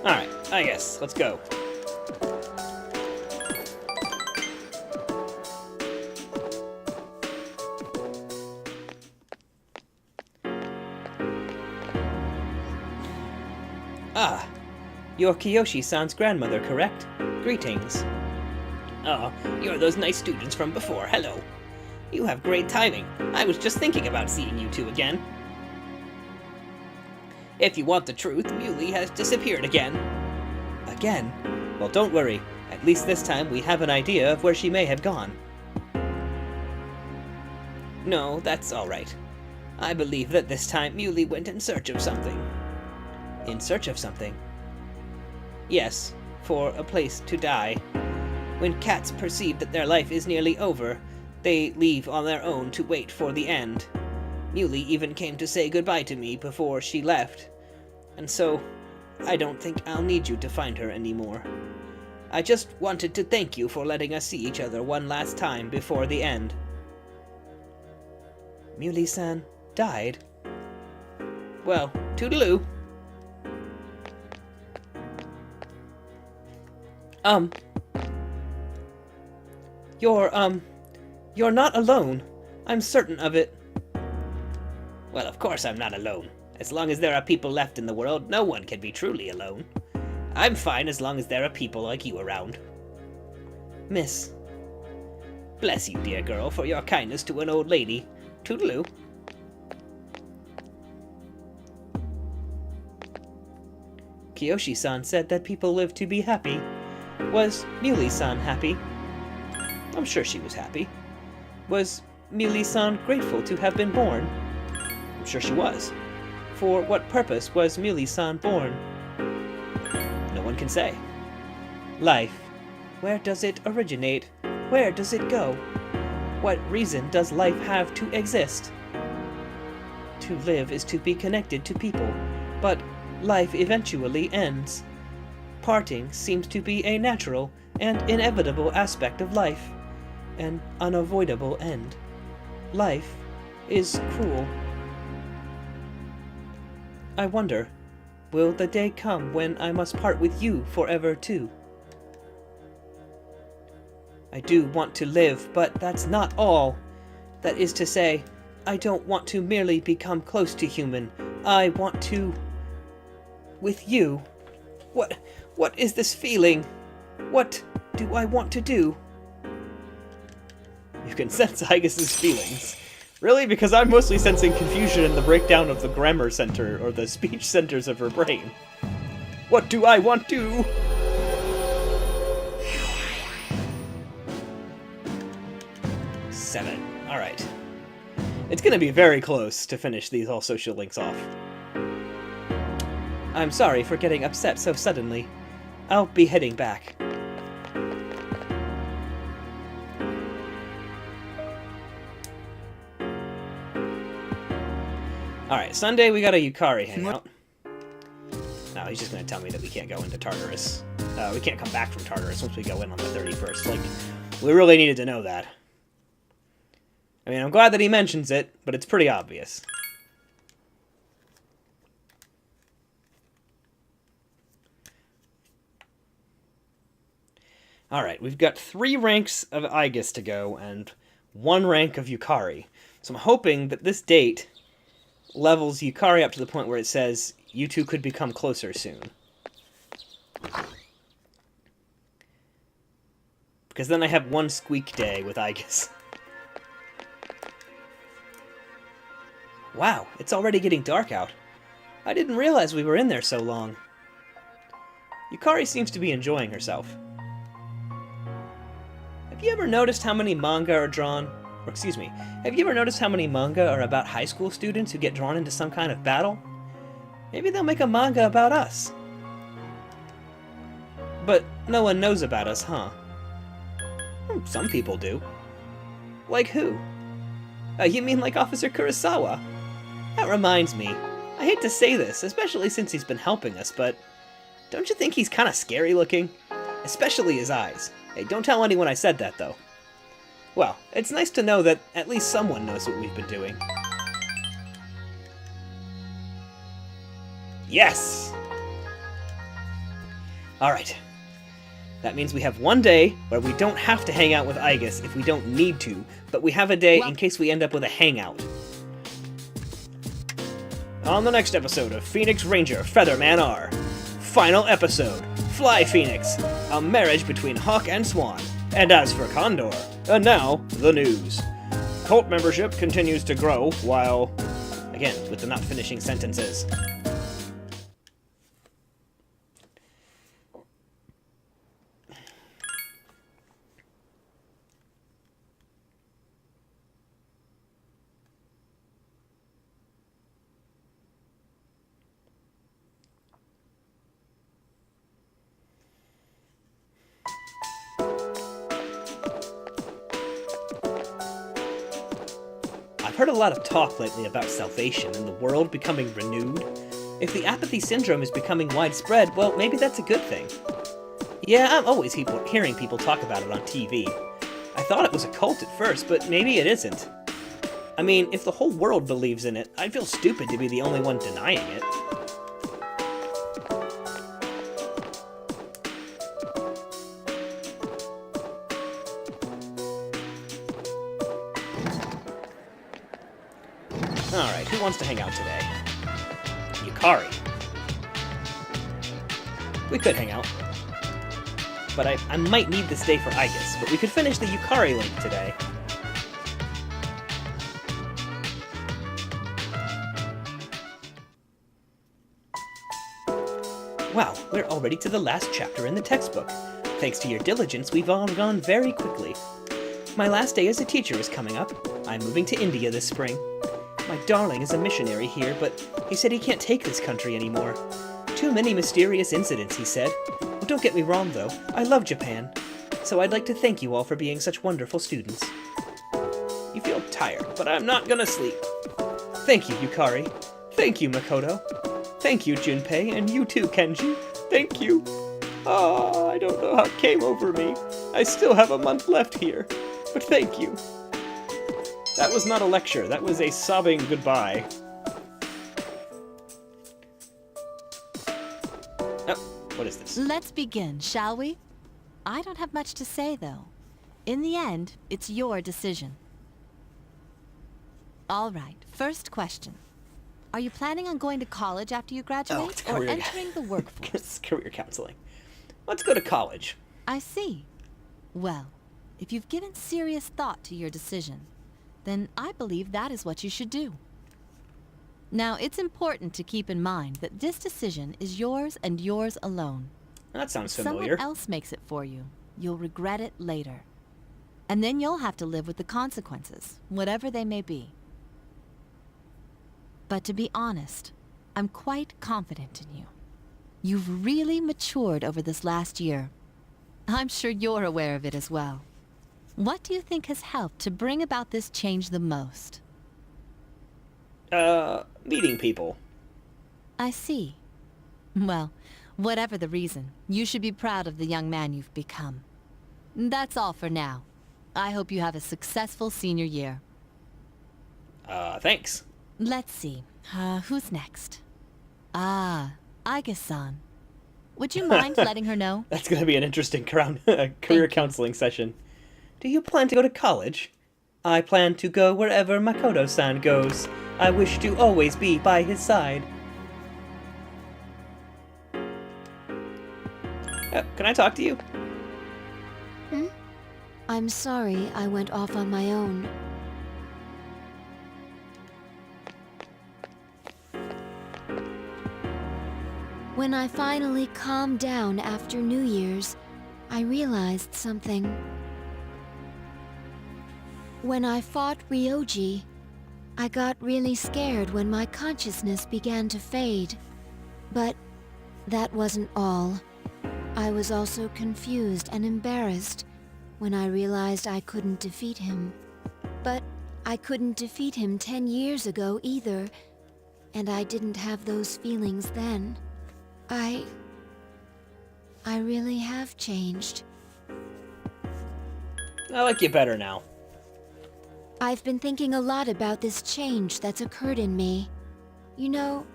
Alright, I guess. Let's go. Ah, you're Kiyoshi-san's grandmother, correct? Greetings. Oh, you're those nice students from before. Hello. You have great timing. I was just thinking about seeing you two again. If you want the truth, Muley has disappeared again. Again? Well, don't worry. At least this time we have an idea of where she may have gone. No, that's all right. I believe that this time Muley went in search of something. In search of something? Yes, for a place to die. When cats perceive that their life is nearly over, they leave on their own to wait for the end. Muley even came to say goodbye to me before she left. And so, I don't think I'll need you to find her anymore. I just wanted to thank you for letting us see each other one last time before the end. Muley-san died? Well, toodaloo. You're not alone. I'm certain of it. Well, of course I'm not alone. As long as there are people left in the world, no one can be truly alone. I'm fine as long as there are people like you around. Miss. Bless you, dear girl, for your kindness to an old lady. Toodaloo. Kiyoshi-san said that people live to be happy. Was Muley-san happy? I'm sure she was happy. Was Muley-san grateful to have been born? I'm sure she was. For what purpose was Muley-san born? No one can say. Life. Where does it originate? Where does it go? What reason does life have to exist? To live is to be connected to people, but life eventually ends. Parting seems to be a natural and inevitable aspect of life, an unavoidable end. Life is cruel. I wonder, will the day come when I must part with you forever too? I do want to live, but that's not all. That is to say, I don't want to merely become close to human. I want to... with you. What is this feeling? What do I want to do? You can sense Aigus's feelings. Really? Because I'm mostly sensing confusion in the breakdown of the grammar center, or the speech centers of her brain. What do I want to? Seven. Alright. It's gonna be very close to finish these all social links off. I'm sorry for getting upset so suddenly. I'll be heading back. Alright, Sunday we got a Yukari hangout. No, he's just gonna tell me that we can't go into Tartarus. We can't come back from Tartarus once we go in on the 31st. Like, we really needed to know that. I mean, I'm glad that he mentions it, but it's pretty obvious. Alright, we've got 3 ranks of Aigus to go, and 1 rank of Yukari. So I'm hoping that this date levels Yukari up to the point where it says, you two could become closer soon. Because then I have 1 squeak day with Aigus. Wow, it's already getting dark out. I didn't realize we were in there so long. Yukari seems to be enjoying herself. Have you ever noticed how many manga are drawn? Or excuse me, have you ever noticed how many manga are about high school students who get drawn into some kind of battle? Maybe they'll make a manga about us. But no one knows about us, huh? Some people do. Like who? You mean like Officer Kurosawa? That reminds me. I hate to say this, especially since he's been helping us, but don't you think he's kind of scary looking? Especially his eyes. Hey, don't tell anyone I said that, though. Well, it's nice to know that at least someone knows what we've been doing. Yes! Alright. That means we have one day where we don't have to hang out with Igus if we don't need to, but we have a day in case we end up with a hangout. On the next episode of Phoenix Ranger Featherman R. Final episode, Fly Phoenix, a marriage between Hawk and Swan. And as for Condor, and now, the news. Cult membership continues to grow while... Again, with the not finishing sentences. I've heard a lot of talk lately about salvation and the world becoming renewed. If the apathy syndrome is becoming widespread, well, maybe that's a good thing. Yeah, I'm always hearing people talk about it on TV. I thought it was a cult at first, but maybe it isn't. I mean, if the whole world believes in it, I'd feel stupid to be the only one denying it. Alright, who wants to hang out today? Yukari. We could hang out. But I might need this day for Igus, but we could finish the Yukari link today. Wow, we're already to the last chapter in the textbook. Thanks to your diligence, we've all gone very quickly. My last day as a teacher is coming up. I'm moving to India this spring. My darling is a missionary here, but he said he can't take this country anymore. Too many mysterious incidents, he said. Well, don't get me wrong, though. I love Japan. So I'd like to thank you all for being such wonderful students. You feel tired, but I'm not gonna sleep. Thank you, Yukari. Thank you, Makoto. Thank you, Junpei, and you too, Kenji. Thank you. Ah, I don't know how it came over me. I still have a month left here, but thank you. That was not a lecture, that was a sobbing goodbye. Oh, what is this? Let's begin, shall we? I don't have much to say, though. In the end, it's your decision. All right, first question. Are you planning on going to college after you graduate, or entering the workforce? It's career counseling. Let's go to college. I see. Well, if you've given serious thought to your decision, then I believe that is what you should do. Now, it's important to keep in mind that this decision is yours and yours alone. That sounds familiar. Someone else makes it for you. You'll regret it later. And then you'll have to live with the consequences, whatever they may be. But to be honest, I'm quite confident in you. You've really matured over this last year. I'm sure you're aware of it as well. What do you think has helped to bring about this change the most? Meeting people. I see. Well, whatever the reason, you should be proud of the young man you've become. That's all for now. I hope you have a successful senior year. Thanks. Let's see. Who's next? Ah, Igus-san. Would you mind letting her know? That's gonna be an interesting career counseling session. Do you plan to go to college? I plan to go wherever Makoto-san goes. I wish to always be by his side. Can I talk to you? I'm sorry I went off on my own. When I finally calmed down after New Year's, I realized something. When I fought Ryoji, I got really scared when my consciousness began to fade. But that wasn't all. I was also confused and embarrassed when I realized I couldn't defeat him. But I couldn't defeat him 10 years ago either, and I didn't have those feelings then. I really have changed. I like you better now. I've been thinking a lot about this change that's occurred in me. You know,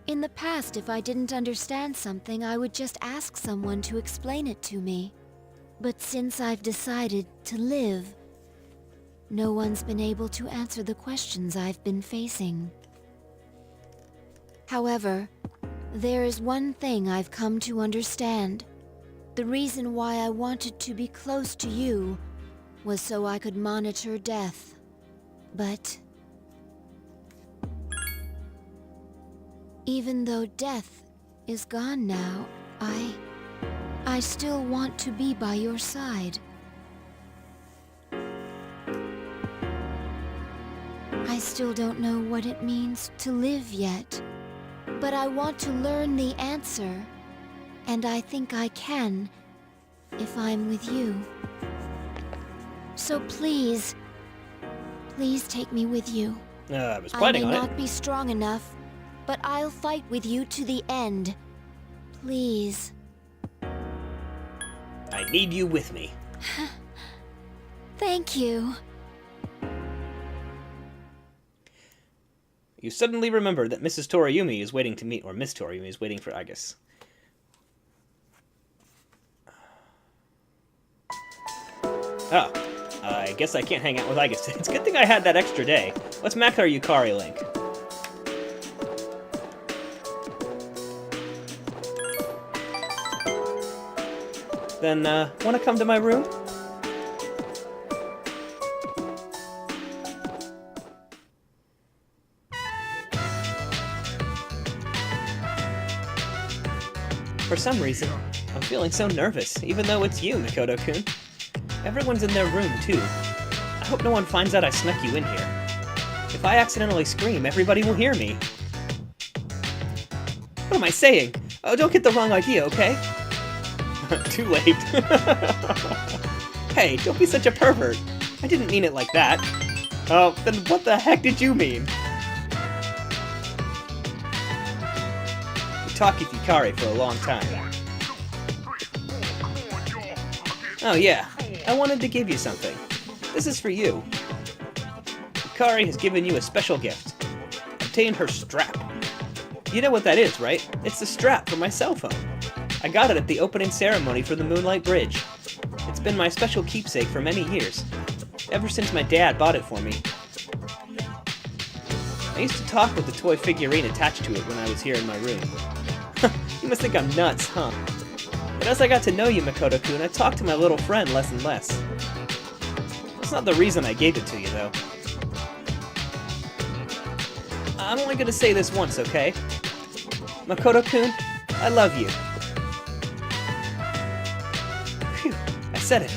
In the past, if I didn't understand something, I would just ask someone to explain it to me. But since I've decided to live, no one's been able to answer the questions I've been facing. However, there is one thing I've come to understand. The reason why I wanted to be close to you was so I could monitor death. But even though death is gone now, I still want to be by your side. I still don't know what it means to live yet, but I want to learn the answer, and I think I can if I'm with you. So please take me with you. I was planning on I may it. not be strong enough, but I'll fight with you to the end. Please. I need you with me. Thank you. You suddenly remember that Mrs. Toriumi is waiting to meet, or Miss Toriumi is waiting for Agus. Oh, I guess I can't hang out with Agus. It's a good thing I had that extra day. Let's max our Yukari link. Then, wanna come to my room? For some reason, I'm feeling so nervous, even though it's you, Mikoto-kun. Everyone's in their room, too. I hope no one finds out I snuck you in here. If I accidentally scream, everybody will hear me. What am I saying? Oh, don't get the wrong idea, okay? Too late. Hey, don't be such a pervert. I didn't mean it like that. Oh, then what the heck did you mean? We talked with Yukari for a long time. Oh yeah, I wanted to give you something. This is for you. Yukari has given you a special gift. Obtain her strap. You know what that is, right? It's the strap for my cell phone. I got it at the opening ceremony for the Moonlight Bridge. It's been my special keepsake for many years, ever since my dad bought it for me. I used to talk with the toy figurine attached to it when I was here in my room. You must think I'm nuts, huh? But as I got to know you, Mikoto-kun, I talked to my little friend less and less. That's not the reason I gave it to you, though. I'm only gonna say this once, okay? Makoto-kun, I love you. Phew, I said it.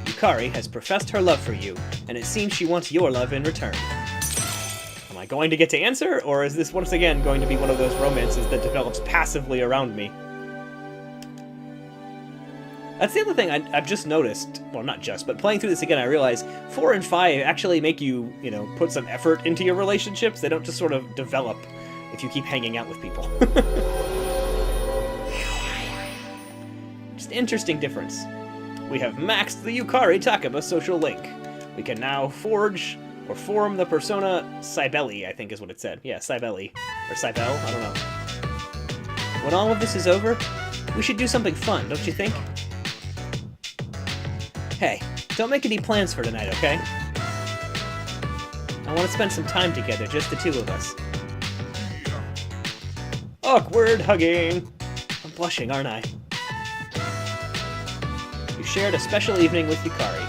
Yukari has professed her love for you, and it seems she wants your love in return. Am I going to get to answer, or is this once again going to be one of those romances that develops passively around me? That's the other thing I've just noticed, well, not just, but playing through this again, I realize 4 and 5 actually make you, put some effort into your relationships. They don't just sort of develop if you keep hanging out with people. Just an interesting difference. We have maxed the Yukari Takaba social link. We can now forge or form the persona Cybele, I think is what it said. Yeah, Cybele. Or Cybele, I don't know. When all of this is over, we should do something fun, don't you think? Hey, don't make any plans for tonight, okay? I want to spend some time together, just the two of us. Awkward hugging! I'm blushing, aren't I? You shared a special evening with Yukari.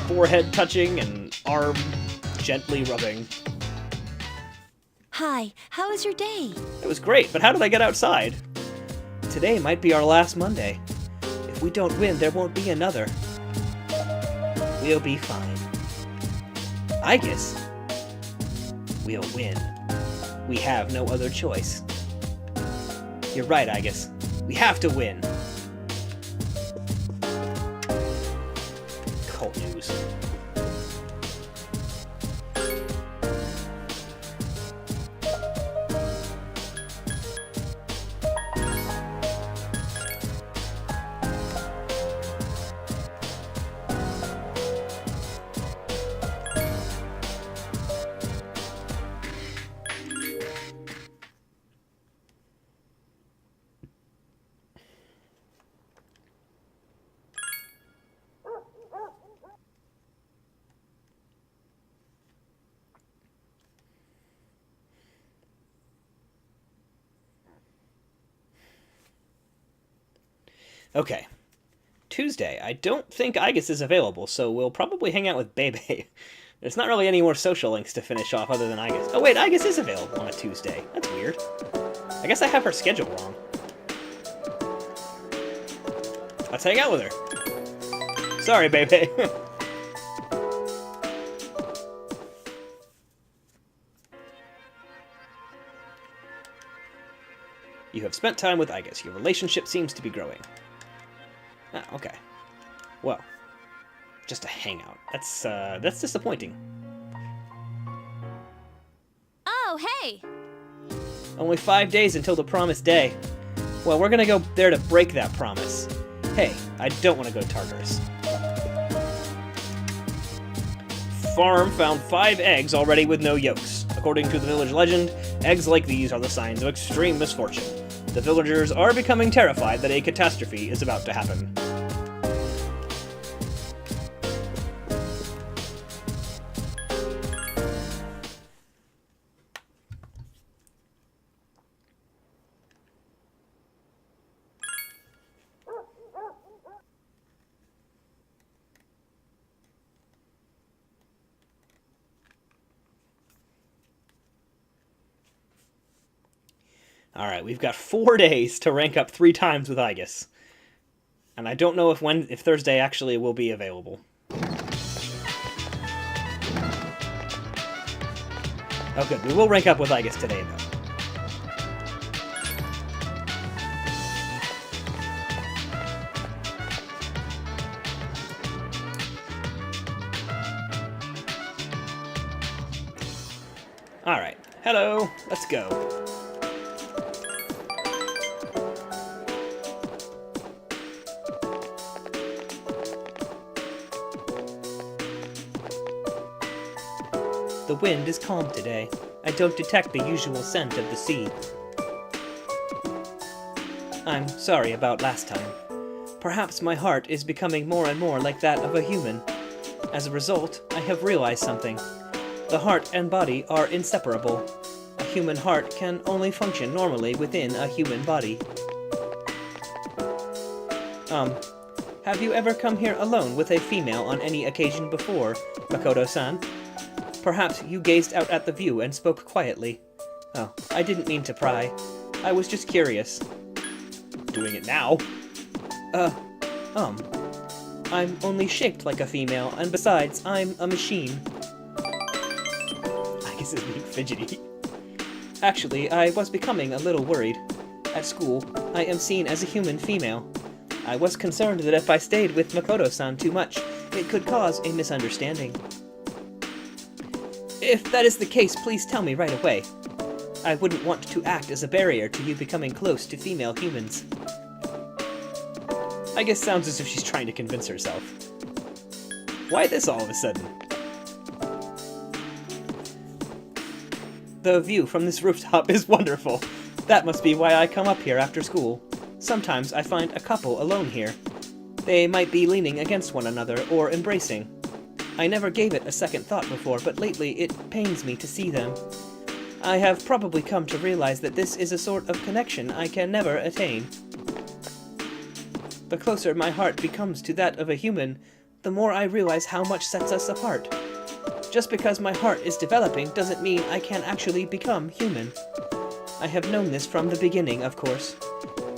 Forehead touching and arm gently rubbing. Hi, how was your day? It was great, but how did I get outside? Today might be our last Monday. If we don't win, there won't be another. We'll be fine. I guess we'll win. We have no other choice. You're right, I guess. We have to win. Cult news. Okay. Tuesday. I don't think Igus is available, so we'll probably hang out with Bebe. There's not really any more social links to finish off other than Igus. Oh wait, Igus is available on a Tuesday. That's weird. I guess I have her schedule wrong. Let's hang out with her. Sorry, Bebe. You have spent time with Igus. Your relationship seems to be growing. Ah, okay. Well, just a hangout. That's disappointing. Oh, hey! Only 5 days until the promised day. Well, we're gonna go there to break that promise. Hey, I don't want to go to Tartarus. Farm found 5 eggs already with no yolks. According to the village legend, eggs like these are the signs of extreme misfortune. The villagers are becoming terrified that a catastrophe is about to happen. Alright, we've got 4 days to rank up 3 times with Igus. And I don't know if Thursday actually will be available. Oh good, we will rank up with Igus today though. Alright, hello, let's go. The wind is calm today. I don't detect the usual scent of the sea. I'm sorry about last time. Perhaps my heart is becoming more and more like that of a human. As a result, I have realized something. The heart and body are inseparable. A human heart can only function normally within a human body. Have you ever come here alone with a female on any occasion before, Makoto-san? Perhaps you gazed out at the view and spoke quietly. Oh, I didn't mean to pry. I was just curious. Doing it now? I'm only shaped like a female, and besides, I'm a machine. I guess it's being fidgety. Actually, I was becoming a little worried. At school, I am seen as a human female. I was concerned that if I stayed with Makoto-san too much, it could cause a misunderstanding. If that is the case, please tell me right away. I wouldn't want to act as a barrier to you becoming close to female humans. I guess sounds as if she's trying to convince herself. Why this all of a sudden? The view from this rooftop is wonderful. That must be why I come up here after school. Sometimes I find a couple alone here. They might be leaning against one another or embracing. I never gave it a second thought before, but lately it pains me to see them. I have probably come to realize that this is a sort of connection I can never attain. The closer my heart becomes to that of a human, the more I realize how much sets us apart. Just because my heart is developing doesn't mean I can actually become human. I have known this from the beginning, of course.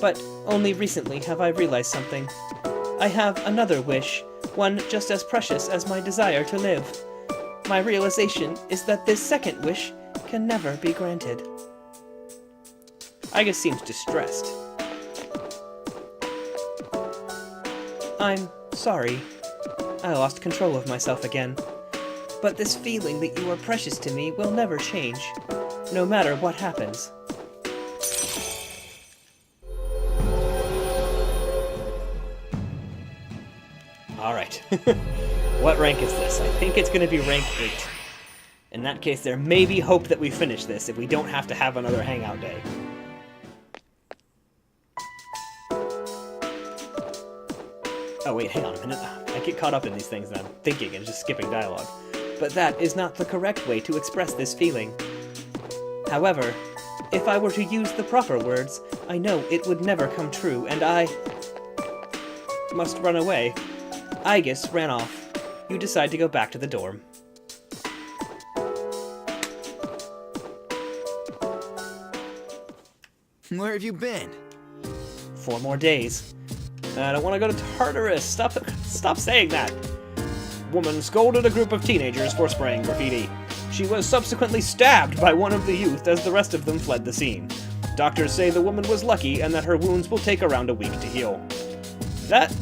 But only recently have I realized something. I have another wish, one just as precious as my desire to live. My realization is that this second wish can never be granted. Igus seems distressed. I'm sorry. I lost control of myself again. But this feeling that you are precious to me will never change, no matter what happens. Alright. What rank is this? I think it's going to be rank 8. In that case, there may be hope that we finish this if we don't have to have another hangout day. Oh wait, hang on a minute. I get caught up in these things and I'm thinking and just skipping dialogue. But that is not the correct way to express this feeling. However, if I were to use the proper words, I know it would never come true, and must run away. Aegis ran off. You decide to go back to the dorm. Where have you been? 4 more days. I don't want to go to Tartarus. Stop saying that. Woman scolded a group of teenagers for spraying graffiti. She was subsequently stabbed by one of the youth as the rest of them fled the scene. Doctors say the woman was lucky and that her wounds will take around a week to heal. That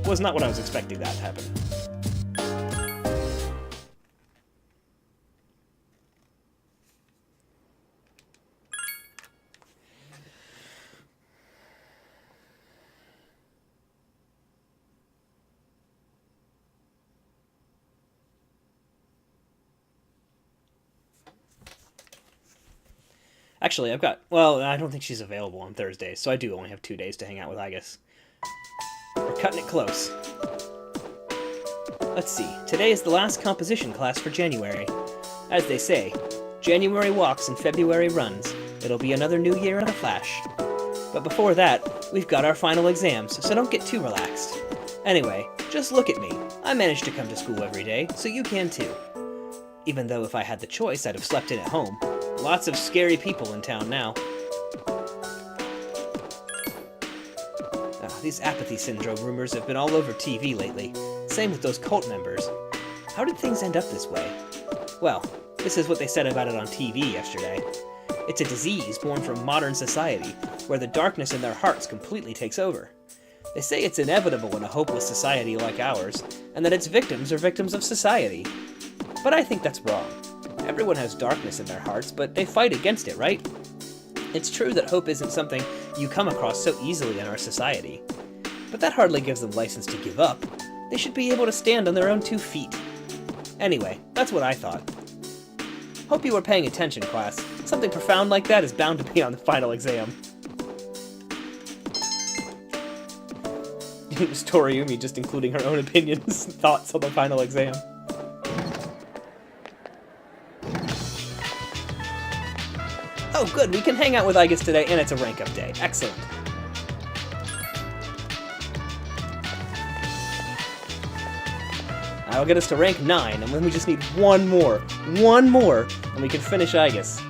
was not what I was expecting that to happen. Actually, I don't think she's available on Thursdays, so I do only have 2 days to hang out with Aegis. We're cutting it close. Let's see, today is the last composition class for January. As they say, January walks and February runs. It'll be another new year in a flash. But before that, we've got our final exams, so don't get too relaxed. Anyway, just look at me. I managed to come to school every day, so you can too. Even though if I had the choice, I'd have slept in at home. Lots of scary people in town now. These apathy syndrome rumors have been all over TV lately. Same with those cult members. How did things end up this way? Well, this is what they said about it on TV yesterday. It's a disease born from modern society, where the darkness in their hearts completely takes over. They say it's inevitable in a hopeless society like ours, and that its victims are victims of society. But I think that's wrong. Everyone has darkness in their hearts, but they fight against it, right? It's true that hope isn't something you come across so easily in our society. But that hardly gives them license to give up. They should be able to stand on their own 2 feet. Anyway, that's what I thought. Hope you were paying attention, class. Something profound like that is bound to be on the final exam. It was Toriumi just including her own opinions and thoughts on the final exam. Oh good, we can hang out with Aegis today, and it's a rank-up day. Excellent. That'll get us to rank 9, and then we just need one more. One more, and we can finish Aegis.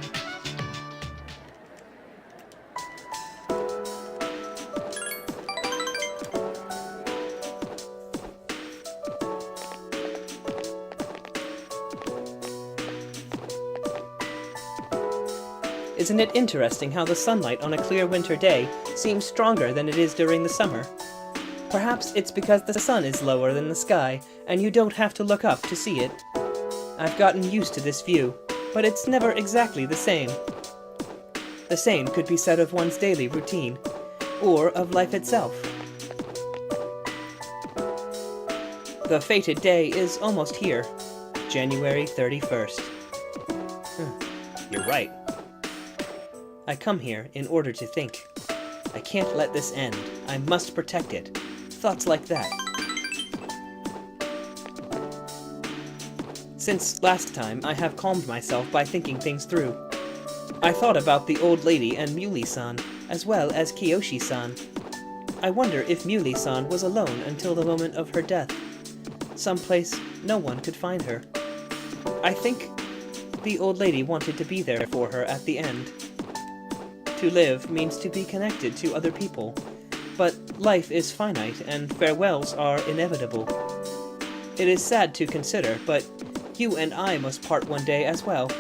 Isn't it interesting how the sunlight on a clear winter day seems stronger than it is during the summer? Perhaps it's because the sun is lower than the sky, and you don't have to look up to see it. I've gotten used to this view, but it's never exactly the same. The same could be said of one's daily routine, or of life itself. The fated day is almost here, January 31st. You're right. I come here in order to think. I can't let this end. I must protect it. Thoughts like that. Since last time, I have calmed myself by thinking things through. I thought about the old lady and Muley-san, as well as Kiyoshi-san. I wonder if Muley-san was alone until the moment of her death. Someplace no one could find her. I think the old lady wanted to be there for her at the end. To live means to be connected to other people, but life is finite and farewells are inevitable. It is sad to consider, but you and I must part one day as well,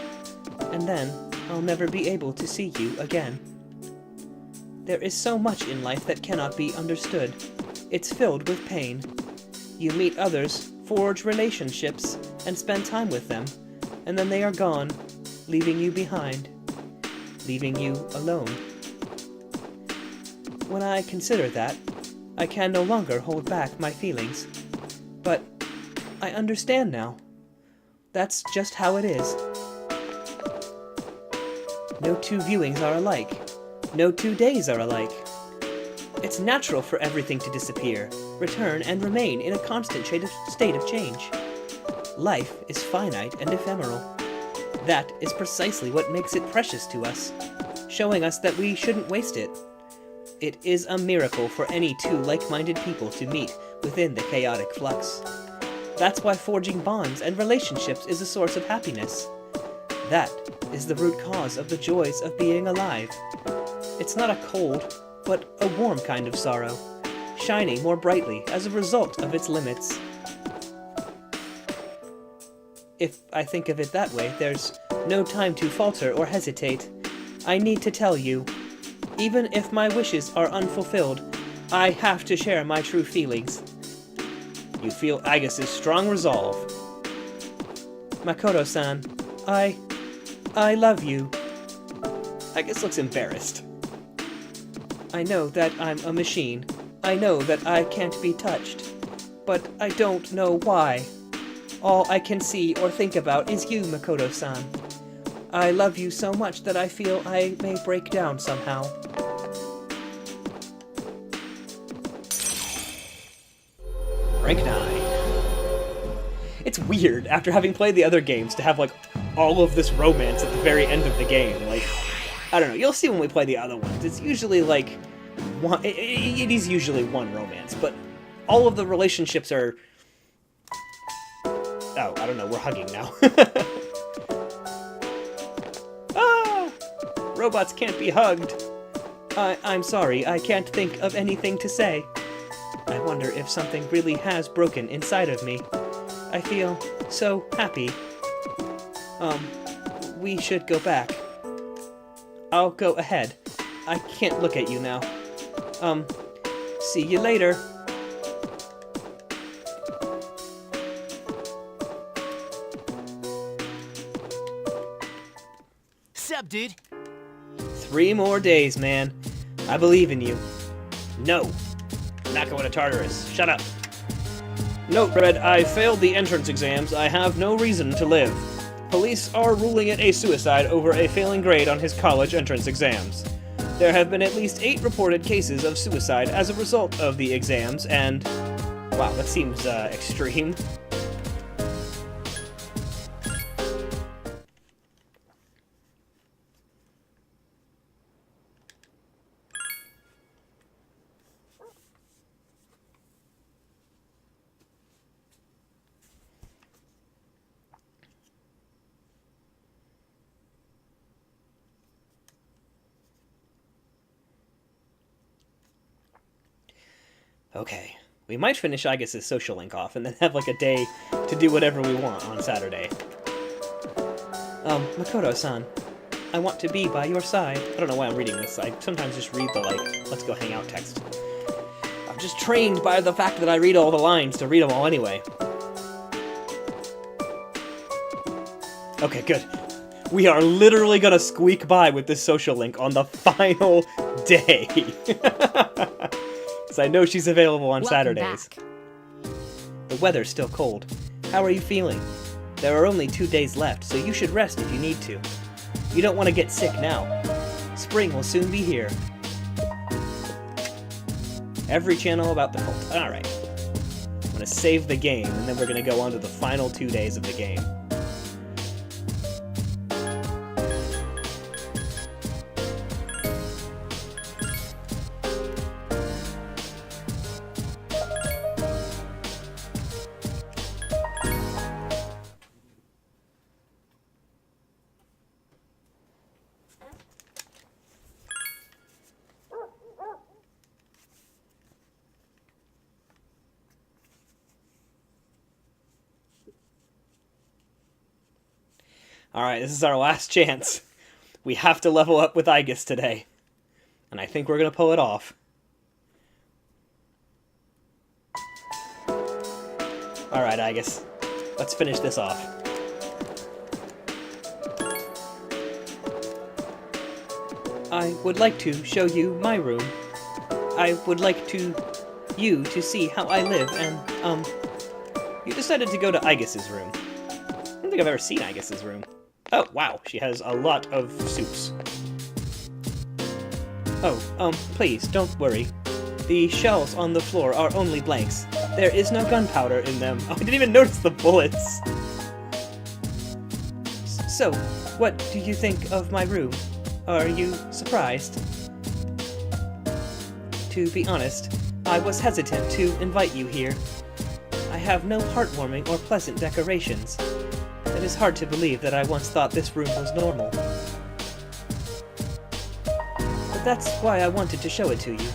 and then I'll never be able to see you again. There is so much in life that cannot be understood. It's filled with pain. You meet others, forge relationships, and spend time with them, and then they are gone, leaving you behind. Leaving you alone. When I consider that, I can no longer hold back my feelings. But I understand now. That's just how it is. No 2 viewings are alike. No 2 days are alike. It's natural for everything to disappear, return, and remain in a constant state of change. Life is finite and ephemeral. That is precisely what makes it precious to us, showing us that we shouldn't waste it. It is a miracle for any two like-minded people to meet within the chaotic flux. That's why forging bonds and relationships is a source of happiness. That is the root cause of the joys of being alive. It's not a cold, but a warm kind of sorrow, shining more brightly as a result of its limits. If I think of it that way, there's no time to falter or hesitate. I need to tell you, even if my wishes are unfulfilled, I have to share my true feelings. You feel Agus's strong resolve. Makoto-san, I love you. Agus looks embarrassed. I know that I'm a machine. I know that I can't be touched. But I don't know why. All I can see or think about is you, Makoto-san. I love you so much that I feel I may break down somehow. Rank 9. It's weird, after having played the other games, to have, like, all of this romance at the very end of the game. Like, I don't know, you'll see when we play the other ones. It's usually, like, one... It is usually one romance, but all of the relationships are... Oh, I don't know, we're hugging now. Ah! Robots can't be hugged. I'm sorry, I can't think of anything to say. I wonder if something really has broken inside of me. I feel so happy. We should go back. I'll go ahead. I can't look at you now. See you later. Sup, dude? 3 more days, man. I believe in you. No. Not going to Tartarus. Shut up. Note, Red, I failed the entrance exams. I have no reason to live. Police are ruling it a suicide over a failing grade on his college entrance exams. There have been at least 8 reported cases of suicide as a result of the exams, and... Wow, that seems, extreme. Okay, we might finish Agus's social link off and then have like a day to do whatever we want on Saturday. Makoto-san, I want to be by your side. I don't know why I'm reading this. I sometimes just read the, like, let's go hang out text. I'm just trained by the fact that I read all the lines to read them all anyway. Okay, good. We are literally gonna squeak by with this social link on the final day. I know she's available on Saturdays. Back. The weather's still cold. How are you feeling? There are only 2 days left, so you should rest if you need to. You don't want to get sick now. Spring will soon be here. Every channel about the cult. Alright. I'm gonna save the game, and then we're gonna go on to the final 2 days of the game. Alright, this is our last chance. We have to level up with Agus today. And I think we're gonna pull it off. Alright, Agus. Let's finish this off. I would like to show you my room. I would like you to see how I live, and, you decided to go to Agus's room. I don't think I've ever seen Agus's room. Oh, wow, she has a lot of soups. Oh, please, don't worry. The shells on the floor are only blanks. There is no gunpowder in them. Oh, I didn't even notice the bullets. So, what do you think of my room? Are you surprised? to be honest, I was hesitant to invite you here. I have no heartwarming or pleasant decorations. It is hard to believe that I once thought this room was normal. But that's why I wanted to show it to you.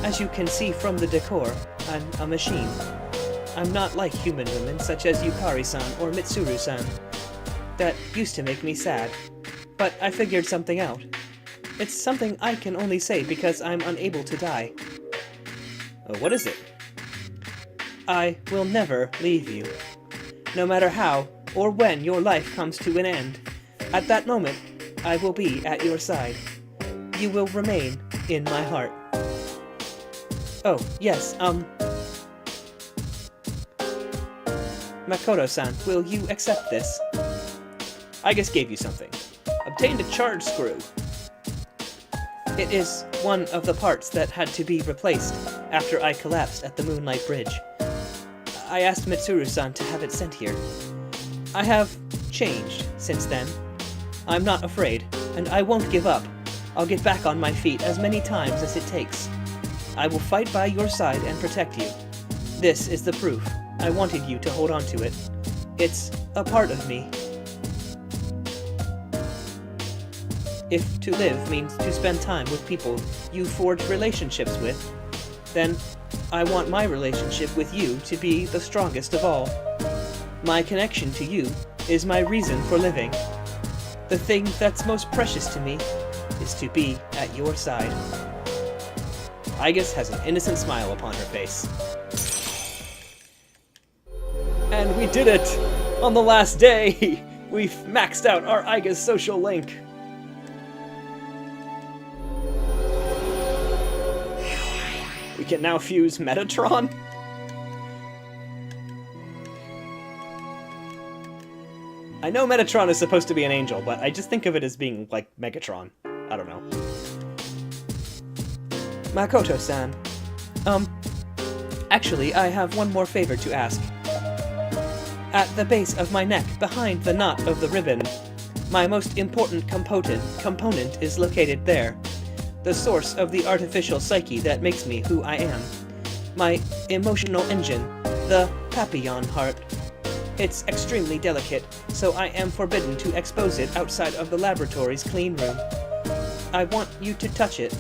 As you can see from the decor, I'm a machine. I'm not like human women such as Yukari-san or Mitsuru-san. That used to make me sad. But I figured something out. It's something I can only say because I'm unable to die. Oh, what is it? I will never leave you. No matter how or when your life comes to an end, at that moment, I will be at your side. You will remain in my heart. Oh, yes, Makoto-san, will you accept this? I just gave you something. Obtained a charge screw. It is one of the parts that had to be replaced after I collapsed at the Moonlight Bridge. I asked Mitsuru-san to have it sent here. I have changed since then. I'm not afraid, and I won't give up. I'll get back on my feet as many times as it takes. I will fight by your side and protect you. This is the proof. I wanted you to hold on to it. It's a part of me. If to live means to spend time with people you forge relationships with, then I want my relationship with you to be the strongest of all. My connection to you is my reason for living. The thing that's most precious to me is to be at your side. Igus has an innocent smile upon her face. And we did it! On the last day! We've maxed out our Igus social link. We can now fuse Metatron? I know Metatron is supposed to be an angel, but I just think of it as being like Megatron. I don't know. Makoto-san. Actually, I have one more favor to ask. At the base of my neck, behind the knot of the ribbon, my most important component is located there. The source of the artificial psyche that makes me who I am. My emotional engine, the Papillon heart. It's extremely delicate, so I am forbidden to expose it outside of the laboratory's clean room. I want you to touch it.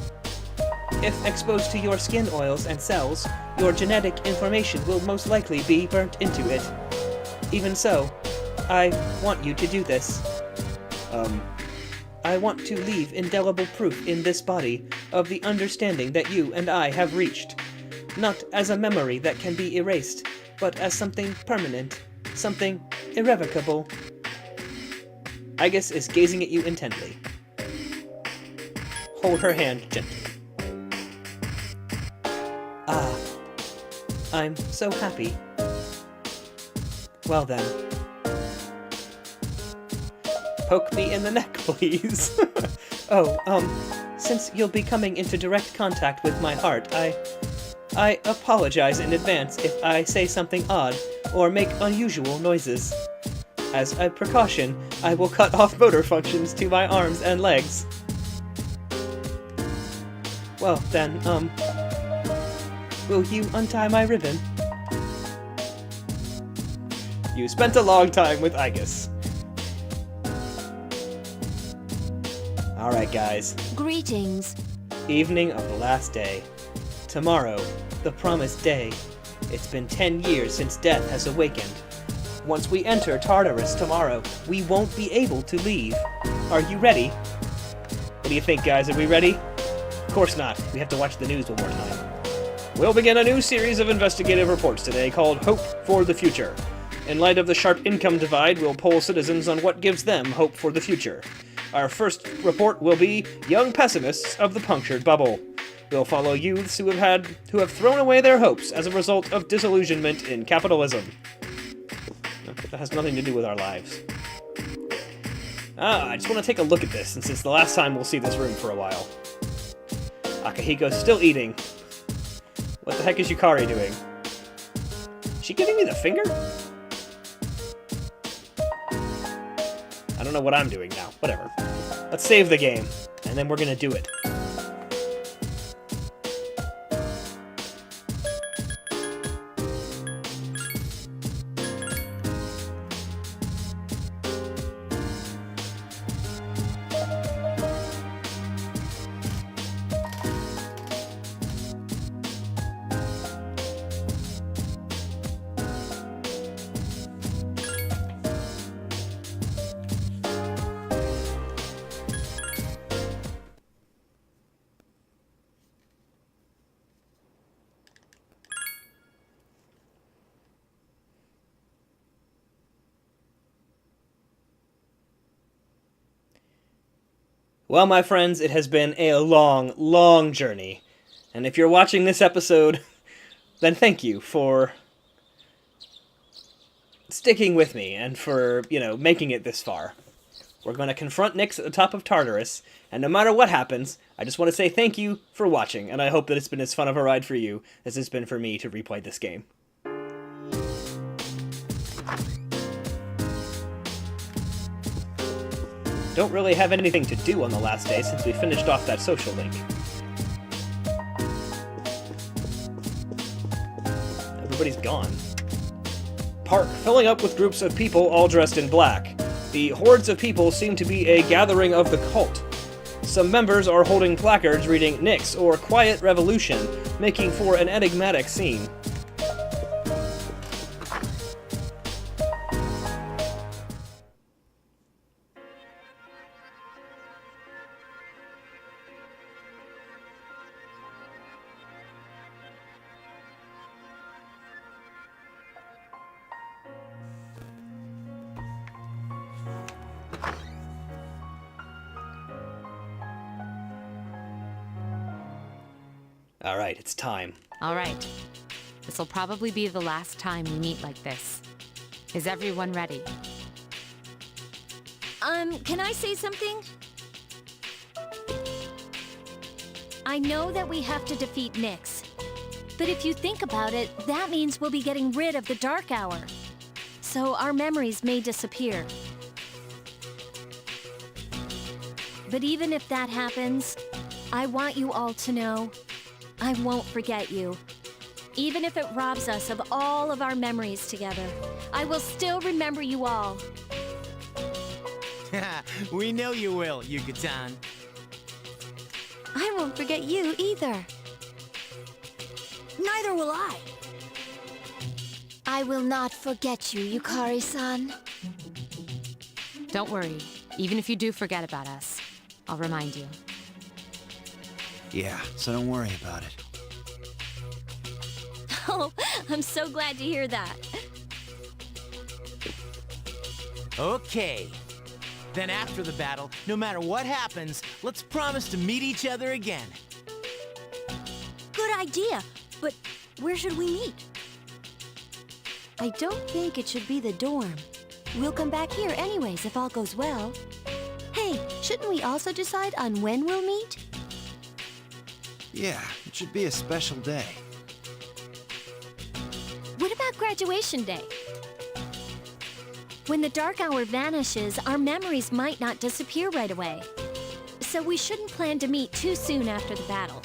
If exposed to your skin oils and cells, your genetic information will most likely be burnt into it. Even so, I want you to do this. I want to leave indelible proof in this body of the understanding that you and I have reached. Not as a memory that can be erased, but as something permanent, something irrevocable. Igus is gazing at you intently. Hold her hand gently. Ah, I'm so happy. Well then. Poke me in the neck, please. Oh, since you'll be coming into direct contact with my heart, I apologize in advance if I say something odd or make unusual noises. As a precaution, I will cut off motor functions to my arms and legs. Well, then, will you untie my ribbon? You spent a long time with Igus. Alright, guys. Greetings. Evening of the last day. Tomorrow, the promised day. It's been 10 years since death has awakened. Once we enter Tartarus tomorrow, we won't be able to leave. Are you ready? What do you think, guys? Are we ready? Of course not. We have to watch the news one more time. We'll begin a new series of investigative reports today called Hope for the Future. In light of the sharp income divide, we'll poll citizens on what gives them hope for the future. Our first report will be Young Pessimists of the Punctured Bubble. We'll follow youths who have thrown away their hopes as a result of disillusionment in capitalism. That has nothing to do with our lives. I just want to take a look at this, since it's the last time we'll see this room for a while. Akihiko's still eating. What the heck is Yukari doing? Is she giving me the finger? I don't know what I'm doing now. Whatever. Let's save the game, and then we're gonna do it. Well, my friends, it has been a long, long journey. And if you're watching this episode, then thank you for sticking with me and for, making it this far. We're going to confront Nyx at the top of Tartarus, and no matter what happens, I just want to say thank you for watching, and I hope that it's been as fun of a ride for you as it's been for me to replay this game. Don't really have anything to do on the last day since we finished off that social link. Everybody's gone. Park filling up with groups of people all dressed in black. The hordes of people seem to be a gathering of the cult. Some members are holding placards reading Nyx or Quiet Revolution, making for an enigmatic scene. Alright, it's time. All right. This will probably be the last time we meet like this. Is everyone ready? Can I say something? I know that we have to defeat Nyx. But if you think about it, that means we'll be getting rid of the Dark Hour. So our memories may disappear. But even if that happens, I want you all to know I won't forget you. Even if it robs us of all of our memories together, I will still remember you all. We know you will, Yucatan. I won't forget you either. Neither will I. I will not forget you, Yukari-san. Don't worry. Even if you do forget about us, I'll remind you. Yeah, so don't worry about it. Oh, I'm so glad to hear that. Okay. Then after the battle, no matter what happens, let's promise to meet each other again. Good idea, but where should we meet? I don't think it should be the dorm. We'll come back here anyways if all goes well. Hey, shouldn't we also decide on when we'll meet? Yeah, it should be a special day. What about graduation day? When the Dark Hour vanishes, our memories might not disappear right away. So we shouldn't plan to meet too soon after the battle.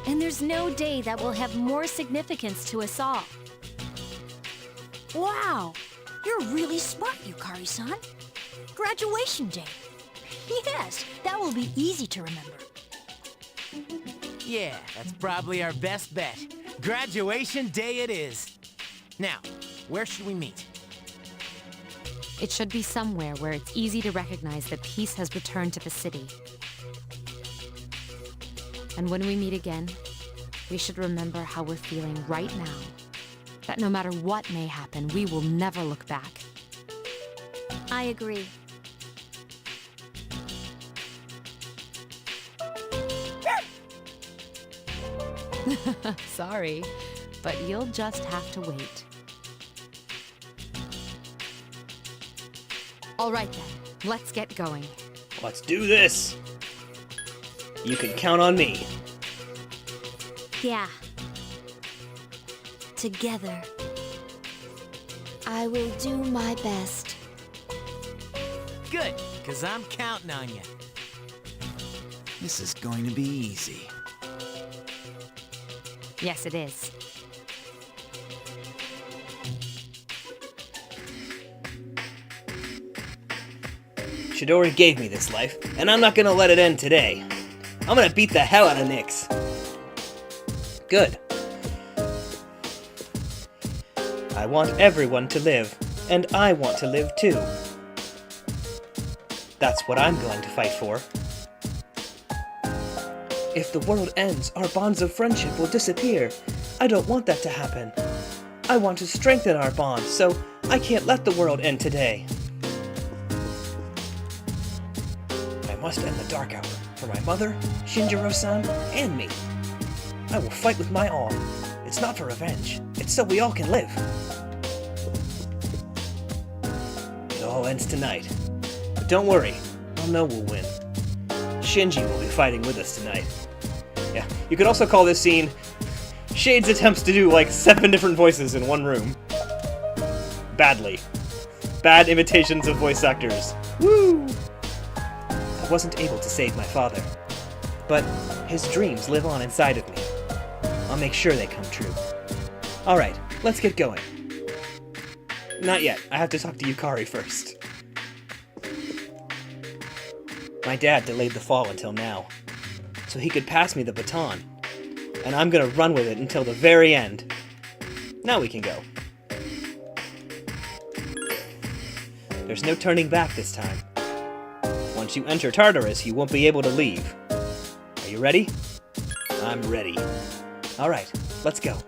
And there's no day that will have more significance to us all. Wow, you're really smart, Yukari-san. Graduation day. Yes, that will be easy to remember. Yeah, that's probably our best bet. Graduation day it is. Now, where should we meet? It should be somewhere where it's easy to recognize that peace has returned to the city. And when we meet again, we should remember how we're feeling right now. That no matter what may happen, we will never look back. I agree. Sorry, but you'll just have to wait. All right then, let's get going. Let's do this! You can count on me. Yeah. Together. I will do my best. Good, because I'm counting on you. This is going to be easy. Yes, it is. Chidori gave me this life, and I'm not gonna let it end today. I'm gonna beat the hell out of Nyx. Good. I want everyone to live, and I want to live too. That's what I'm going to fight for. If the world ends, our bonds of friendship will disappear. I don't want that to happen. I want to strengthen our bonds, so I can't let the world end today. I'm must end the Dark Hour, for my mother, Shinjiro-san, and me. I will fight with my all. It's not for revenge. It's so we all can live. It all ends tonight. But don't worry, I'll know we'll win. Shinji will be fighting with us tonight. Yeah, you could also call this scene Shades attempts to do like 7 different voices in one room. Badly. Bad imitations of voice actors. Woo! I wasn't able to save my father, but his dreams live on inside of me. I'll make sure they come true. Alright, let's get going. Not yet. I have to talk to Yukari first. My dad delayed the fall until now, so he could pass me the baton, and I'm gonna run with it until the very end. Now we can go. There's no turning back this time. Once you enter Tartarus, you won't be able to leave. Are you ready? I'm ready. Alright, let's go.